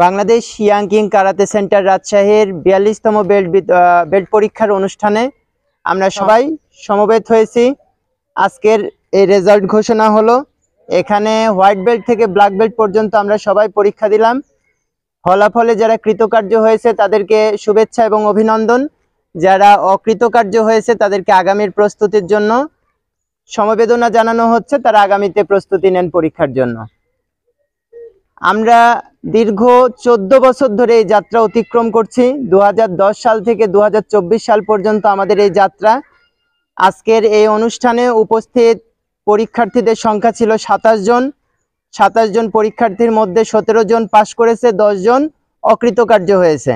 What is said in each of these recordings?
Bangladesh young king karate centre রাজশাহীর ৪২তম belt পরীক্ষার অনুষ্ঠানে আমরা সবাই সমবেত হয়েছি। আজকের এই রেজাল্ট ঘোষণা হলো। এখানে হোয়াইট বেল্ট থেকে ব্ল্যাক বেল্ট পর্যন্ত আমরা সবাই পরীক্ষা দিলাম। ফলাফলে যারা কৃতকার্য হয়েছে তাদেরকে শুভেচ্ছা এবং অভিনন্দন। যারা অকৃতকার্য হয়েছে তাদেরকে আগামীর প্রস্তুতির জন্য সমবেদনা জানানো হচ্ছে। তারা আগামীতে প্রস্তুতি নেন পরীক্ষার জন্য। আমরা দীর্ঘ 14 বছর ধরে এই যাত্রা অতিক্রম করছি। 2010 সাল থেকে 2024 সাল পর্যন্ত আমাদের এই যাত্রা। আজকের এই অনুষ্ঠানে উপস্থিত পরীক্ষার্থীদের সংখ্যা ছিল 27 জন। 27 জন পরীক্ষার্থীর মধ্যে 17 জন পাশ করেছে, 10 জন অকৃতকার্য হয়েছে।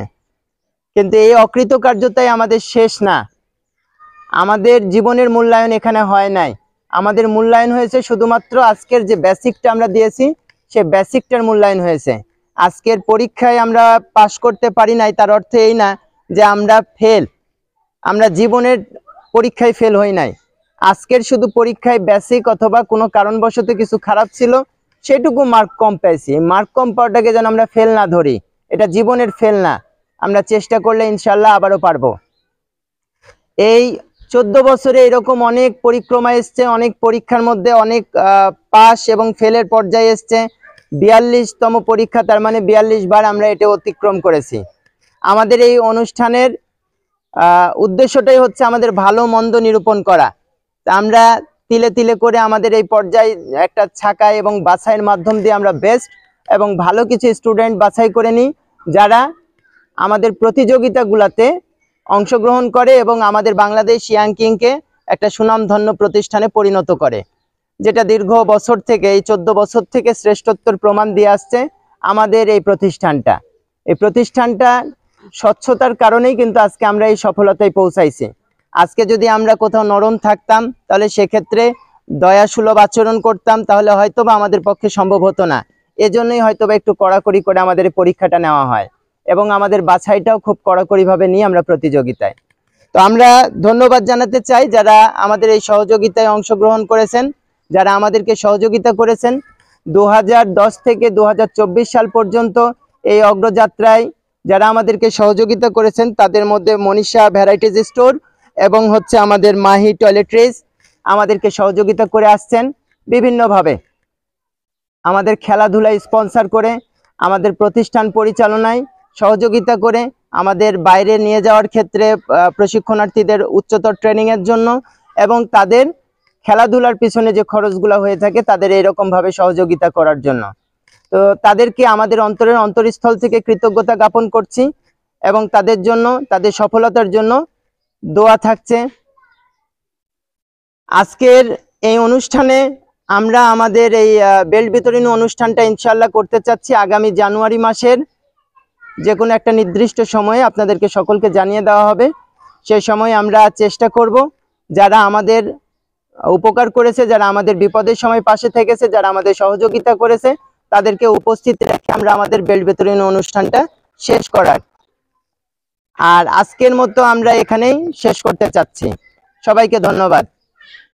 কিন্তু এই অকৃতকার্যতাই আমাদের শেষ না। আমাদের জীবনের মূল্যায়ন এখানে হয় নাই। আমাদের মূল্যায়ন হয়েছে শুধুমাত্র আজকের যে বেসিকটা আমরা দিয়েছি, সে বেসিকটার মূল্যায়ন হয়েছে। আজকের পরীক্ষায় আমরা পাশ করতে পারি নাই, তার অর্থ এই না যে আমরা ফেল। আমরা জীবনের পরীক্ষায় ফেল হই নাই। আজকের শুধু পরীক্ষায় বেসিক অথবা কোনো কারণবশত কিছু খারাপ ছিল, সেটুকু মার্ক কম পেয়েছি। মার্ক কম পাওয়াটাকে যেন আমরা ফেল না ধরি, এটা জীবনের ফেল না। আমরা চেষ্টা করলে ইনশাল্লাহ আবারও পারবো। এই 14 বছরে এরকম অনেক পরিক্রমা এসছে, অনেক পরীক্ষার মধ্যে অনেক পাস এবং ফেলের পর্যায়ে এসছে। 42তম পরীক্ষা, তার মানে 42 বার আমরা এটা অতিক্রম করেছি। আমাদের এই অনুষ্ঠানের উদ্দেশ্যটাই হচ্ছে আমাদের ভালো মন্দ নিরূপণ করা। তা আমরা তিলে তিলে করে আমাদের এই পর্যায়ে একটা ছাঁকাই এবং বাছাইয়ের মাধ্যম দিয়ে আমরা বেস্ট এবং ভালো কিছু স্টুডেন্ট বাছাই করে নিই, যারা আমাদের প্রতিযোগিতাগুলোতে অংশগ্রহণ করে এবং আমাদের বাংলাদেশ ইয়াং কিংকে একটা সুনামধন্য প্রতিষ্ঠানে পরিণত করে, যেটা দীর্ঘ বছর থেকে, এই 14 বছর থেকে শ্রেষ্ঠত্বর প্রমাণ দিয়ে আসছে আমাদের এই প্রতিষ্ঠানটা। এই প্রতিষ্ঠানটা স্বচ্ছতার কারণেই কিন্তু আজকে আমরা এই সফলতায় পৌঁছাইছি। আজকে যদি আমরা কোথাও নরম থাকতাম, তাহলে সেক্ষেত্রে দয়াসুলভ আচরণ করতাম, তাহলে হয়তোবা আমাদের পক্ষে সম্ভব হতো না। এজন্যই হয়তোবা একটু কড়াকড়ি করে আমাদের এই পরীক্ষাটা নেওয়া হয় এবং আমাদের বাছাইটাও খুব কড়াকড়িভাবে নিয়ে আমরা প্রতিযোগিতায়। তো আমরা ধন্যবাদ জানাতে চাই যারা আমাদের এই সহযোগিতায় অংশগ্রহণ করেছেন, যারা আমাদেরকে সহযোগিতা করেছেন। 2010 থেকে 2024 সাল পর্যন্ত এই অগ্রযাত্রায় যারা আমাদেরকে সহযোগিতা করেছেন, তাদের মধ্যে মনীষা ভ্যারাইটিজ স্টোর এবং হচ্ছে আমাদের মাহি টয়লেট্রিজ আমাদেরকে সহযোগিতা করে আসছেন বিভিন্নভাবে। আমাদের খেলাধুলায় স্পন্সর করে, আমাদের প্রতিষ্ঠান পরিচালনায় সহযোগিতা করে, আমাদের বাইরে নিয়ে যাওয়ার ক্ষেত্রে প্রশিক্ষণার্থীদের উচ্চতর ট্রেনিংয়ের জন্য এবং তাদের খেলাধুলার পিছনে যে খরচগুলো হয়ে থাকে তাদের এরকমভাবে সহযোগিতা করার জন্য। তো তাদেরকে আমাদের অন্তরস্থল থেকে কৃতজ্ঞতা জ্ঞাপন করছি এবং তাদের জন্য, তাদের সফলতার জন্য দোয়া থাকছে। আজকের এই অনুষ্ঠানে আমরা আমাদের এই বেল্ট বিতরণী অনুষ্ঠানটা ইনশাল্লাহ করতে চাচ্ছি আগামী জানুয়ারি মাসের যে কোনো একটা নির্দিষ্ট সময়ে আপনাদেরকে সকলকে জানিয়ে দেওয়া হবে। সেই সময় আমরা চেষ্টা করব যারা আমাদের উপকার করেছে, যারা আমাদের বিপদের সময় পাশে থেকেছে, যারা আমাদের সহযোগিতা করেছে, তাদেরকে উপস্থিত রেখে আমরা আমাদের বেল্ট বিতরণী অনুষ্ঠানটা শেষ করার। আর আজকের মতো আমরা এখানেই শেষ করতে চাচ্ছি। সবাইকে ধন্যবাদ।